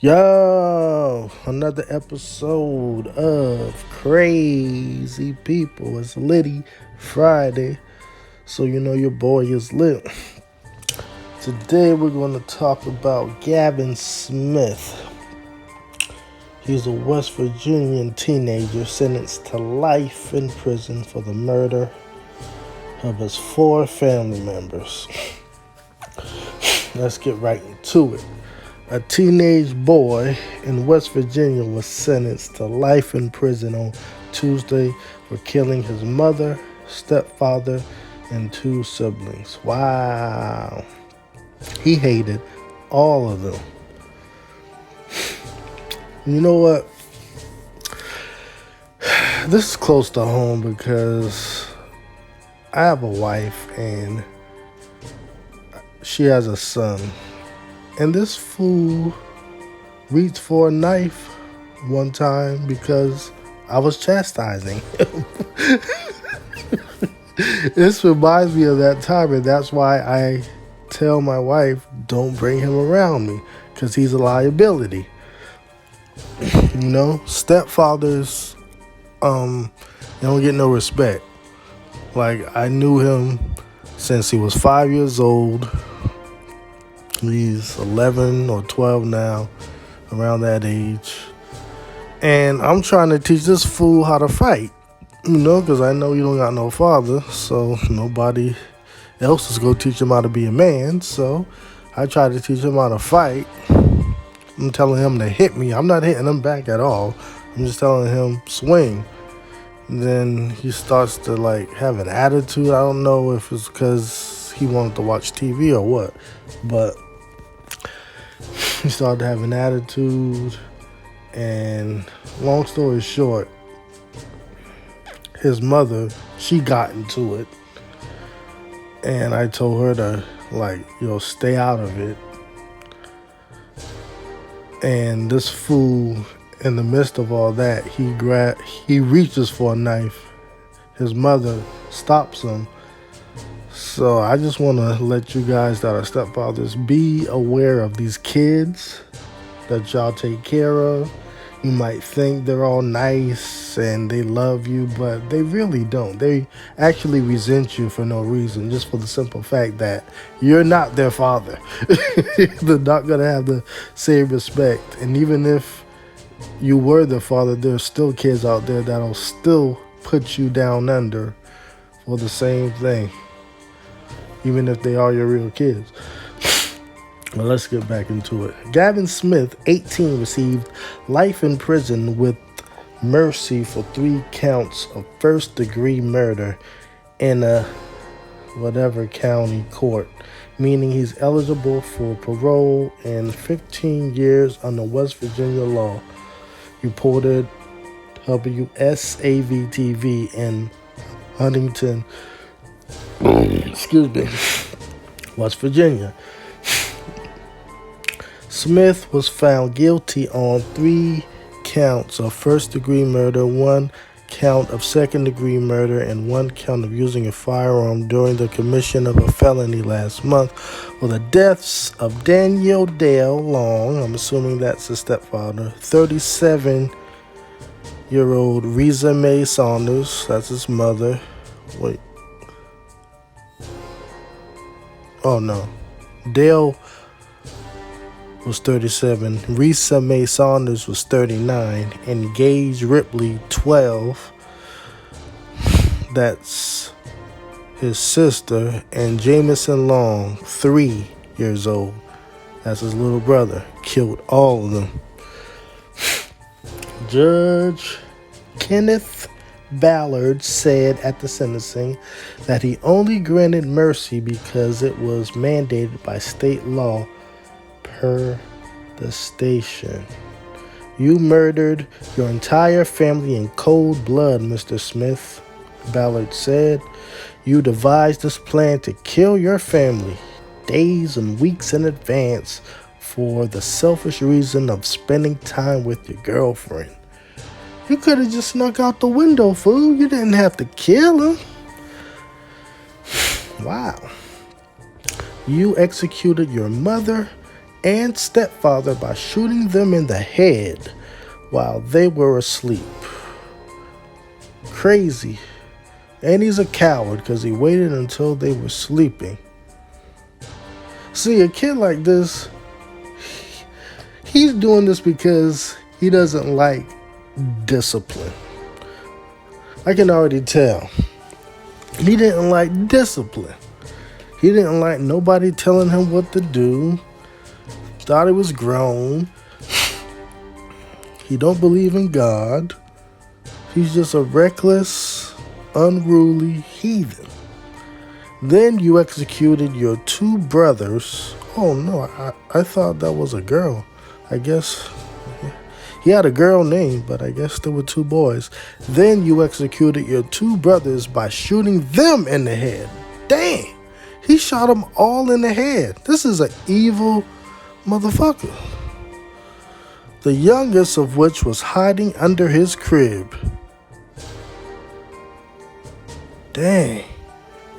Yo, another episode of Crazy People. It's Litty Friday, so you know your boy is lit. Today we're going to talk about Gavin Smith. He's a West Virginian teenager sentenced to life in prison for the murder of his 4 family members. Let's get right into it. A teenage boy in West Virginia was sentenced to life in prison on Tuesday for killing his mother, stepfather, and 2 siblings. Wow. He hated all of them. You know what? This is close to home because I have a wife and she has a son. And this fool reached for a knife one time because I was chastising him. This reminds me of that time, and that's why I tell my wife, don't bring him around me, because he's a liability. You know, stepfathers, they don't get no respect. Like, I knew him since he was 5 years old. He's 11 or 12 now, around that age. And I'm trying to teach this fool how to fight, you know, because I know you don't got no father, so nobody else is going to teach him how to be a man. So I try to teach him how to fight. I'm telling him to hit me. I'm not hitting him back at all. I'm just telling him swing. And then he starts to have an attitude. I don't know if it's because he wanted to watch TV or what, but he started to have an attitude, and long story short, his mother, she got into it, and I told her to, stay out of it. And this fool, in the midst of all that, he reaches for a knife. His mother stops him. So I just want to let you guys that are stepfathers be aware of these kids that y'all take care of. You might think they're all nice and they love you, but they really don't. They actually resent you for no reason, just for the simple fact that you're not their father. They're not going to have the same respect. And even if you were their father, there's still kids out there that'll still put you down under for the same thing, even if they are your real kids. Well, let's get back into it. Gavin Smith, 18, received life in prison with mercy for 3 counts of first-degree murder in a whatever county court, meaning he's eligible for parole and 15 years under West Virginia law, reported WSAV-TV in Huntington, West Virginia. Smith was found guilty on 3 counts of first-degree murder, 1 count of second-degree murder, and 1 count of using a firearm during the commission of a felony last month for the deaths of Daniel Dale Long, I'm assuming that's his stepfather, 37-year-old Resents Saunders, that's his mother. Wait. Oh, no. Dale was 37. Resents Saunders was 39. And Gage Ripley, 12. That's his sister. And Jamison Long, 3 years old. That's his little brother. Killed all of them. Judge Kenneth Ballard said at the sentencing that he only granted mercy because it was mandated by state law per the station. You murdered your entire family in cold blood, Mr. Smith, Ballard said. You devised this plan to kill your family days and weeks in advance for the selfish reason of spending time with your girlfriend. You could have just snuck out the window, fool. You didn't have to kill him. Wow. You executed your mother and stepfather by shooting them in the head while they were asleep. Crazy. And he's a coward because he waited until they were sleeping. See, a kid like this, he's doing this because he doesn't like discipline. I can already tell. He didn't like discipline. He didn't like nobody telling him what to do. Thought he was grown. He don't believe in God. He's just a reckless, unruly heathen. Then you executed your two brothers. Oh no, I thought that was a girl. I guess he had a girl name, but I guess there were two boys. Then you executed your two brothers by shooting them in the head. Dang, he shot them all in the head. This is an evil motherfucker. The youngest of which was hiding under his crib. Dang.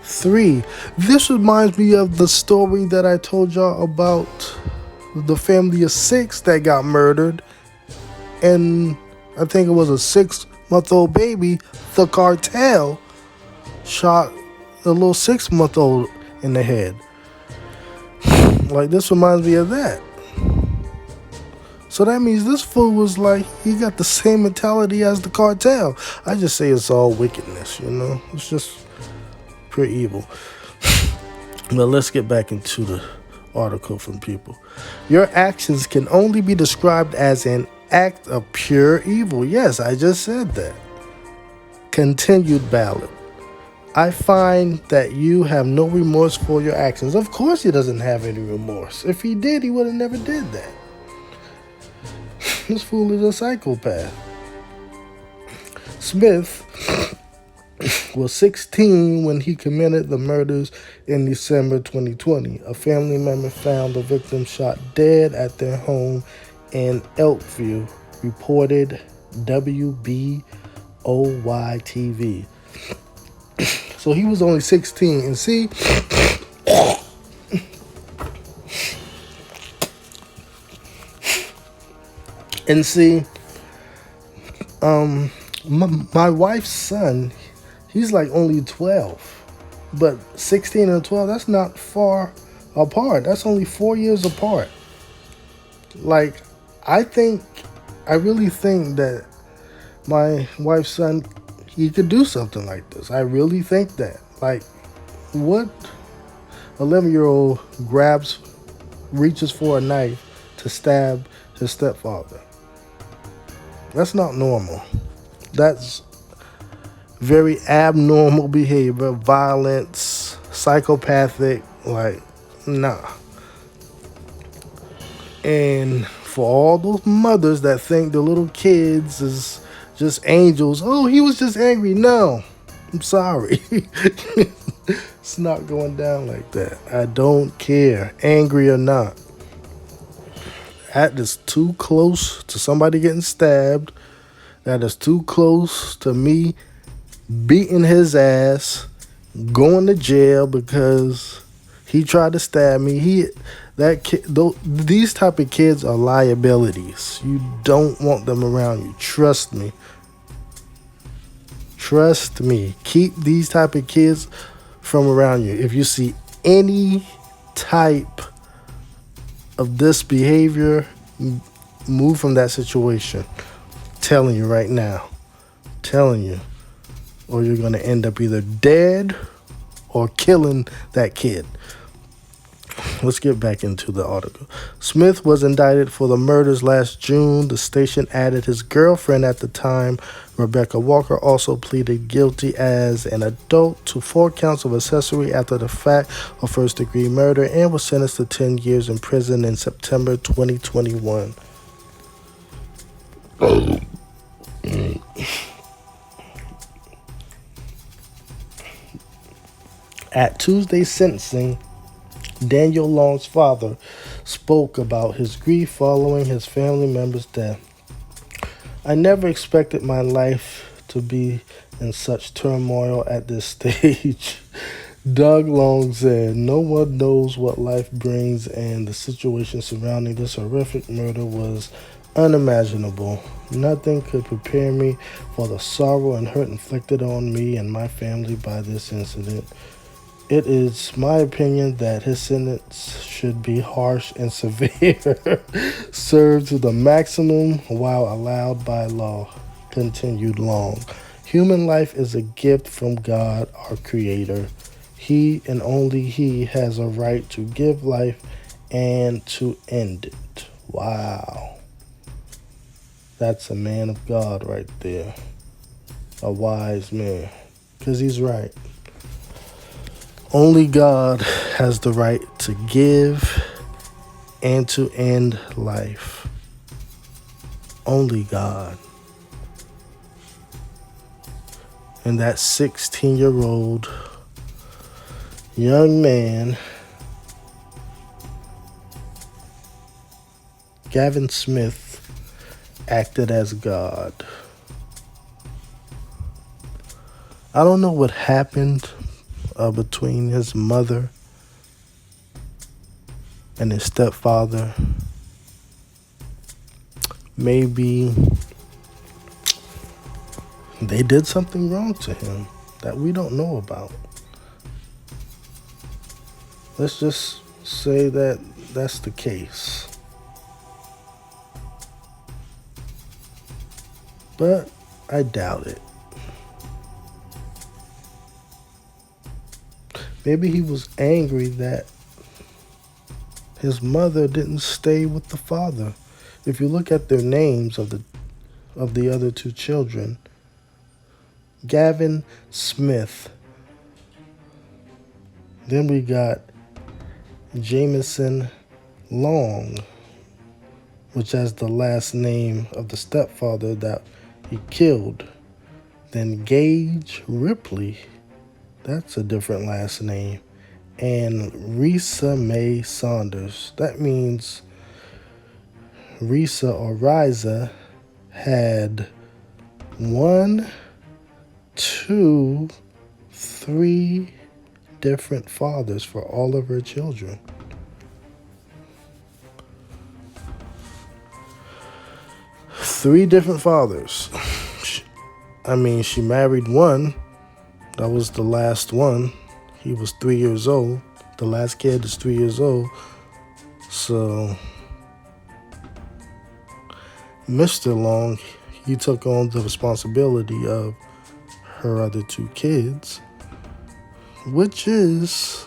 3. This reminds me of the story that I told y'all about the family of 6 that got murdered. And I think it was a 6-month-old baby. The cartel shot the little 6-month-old in the head. Like, this reminds me of that. So that means this fool was like, he got the same mentality as the cartel. I just say it's all wickedness, you know? It's just pure evil. But let's get back into the article from people. Your actions can only be described as an act of pure evil. Yes, I just said that. Continued ballad. I find that you have no remorse for your actions. Of course he doesn't have any remorse. If he did, he would have never did that. This fool is a psychopath. Smith was 16 when he committed the murders in December 2020. A family member found the victim shot dead at their home in Elkview, reported WBOY TV. So he was only 16. And see, my wife's son, he's like only 12. But 16 and 12, that's not far apart. That's only 4 years apart. Like, I really think that my wife's son, he could do something like this. I really think that. Like, what 11-year-old reaches for a knife to stab his stepfather? That's not normal. That's very abnormal behavior, violence, psychopathic, like, nah. And for all those mothers that think the little kids is just angels, oh, he was just angry. No, I'm sorry. It's not going down like that. I don't care, angry or not. That is too close to somebody getting stabbed. That is too close to me beating his ass, going to jail because he tried to stab me. These type of kids are liabilities. You don't want them around you. Trust me. Trust me. Keep these type of kids from around you. If you see any type of this behavior, move from that situation. Telling you right now. Telling you. Or you're going to end up either dead or killing that kid. Let's get back into the article. Smith was indicted for the murders last June. The station added his girlfriend at the time, Rebecca Walker, also pleaded guilty as an adult to 4 counts of accessory after the fact of first-degree murder and was sentenced to 10 years in prison in September 2021. At Tuesday's sentencing, Daniel Long's father spoke about his grief following his family member's death. I never expected my life to be in such turmoil at this stage. Doug Long said, "No one knows what life brings, and the situation surrounding this horrific murder was unimaginable. Nothing could prepare me for the sorrow and hurt inflicted on me and my family by this incident. It is my opinion that his sentence should be harsh and severe, served to the maximum while allowed by law." Continued Long. "Human life is a gift from God, our Creator. He and only He has a right to give life and to end it." Wow. That's a man of God right there. A wise man. Because he's right. Only God has the right to give and to end life. Only God. And that 16-year-old young man, Gavin Smith, acted as God. I don't know what happened between his mother and his stepfather. Maybe they did something wrong to him that we don't know about. Let's just say that that's the case. But I doubt it. Maybe he was angry that his mother didn't stay with the father. If you look at their names of the other two children, Gavin Smith. Then we got Jameson Long, which has the last name of the stepfather that he killed. Then Gage Ripley, that's a different last name. And Risa Mae Saunders. That means Risa or Riza had 1, 2, 3 different fathers for all of her children. Three different fathers. She married one. That was the last one. He was 3 years old. The last kid is 3 years old. So, Mr. Long, he took on the responsibility of her other 2 kids, which is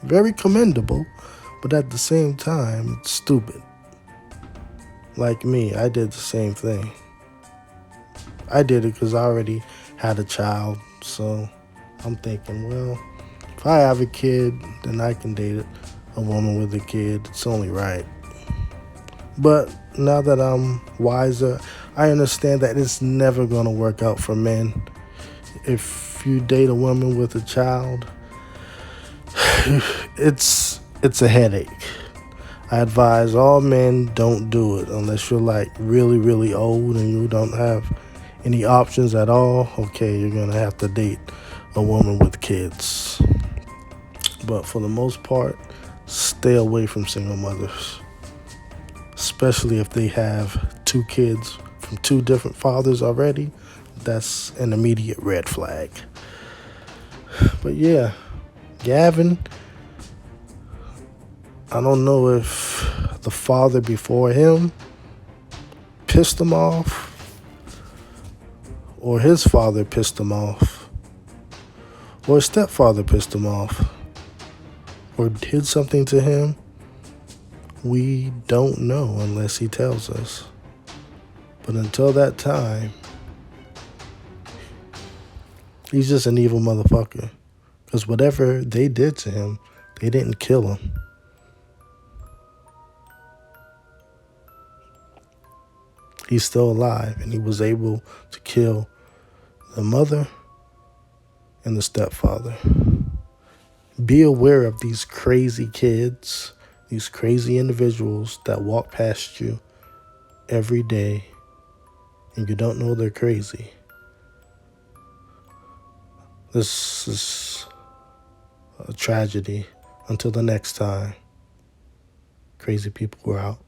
very commendable, but at the same time, it's stupid. Like me, I did the same thing. I did it because I already had a child, so I'm thinking, well, if I have a kid, then I can date a woman with a kid. It's only right. But now that I'm wiser, I understand that it's never going to work out for men. If you date a woman with a child, it's a headache. I advise all men don't do it unless you're like really, really old and you don't have any options at all. Okay, you're going to have to date a woman with kids. But for the most part, stay away from single mothers, especially if they have 2 kids from 2 different fathers already. That's an immediate red flag. But yeah, Gavin, I don't know if the father before him pissed him off or his father pissed him off or his stepfather pissed him off or did something to him. We don't know unless he tells us. But until that time, he's just an evil motherfucker. Because whatever they did to him, they didn't kill him. He's still alive, and he was able to kill the mother and the stepfather. Be aware of these crazy kids, these crazy individuals that walk past you every day, and you don't know they're crazy. This is a tragedy. Until the next time, crazy people were out.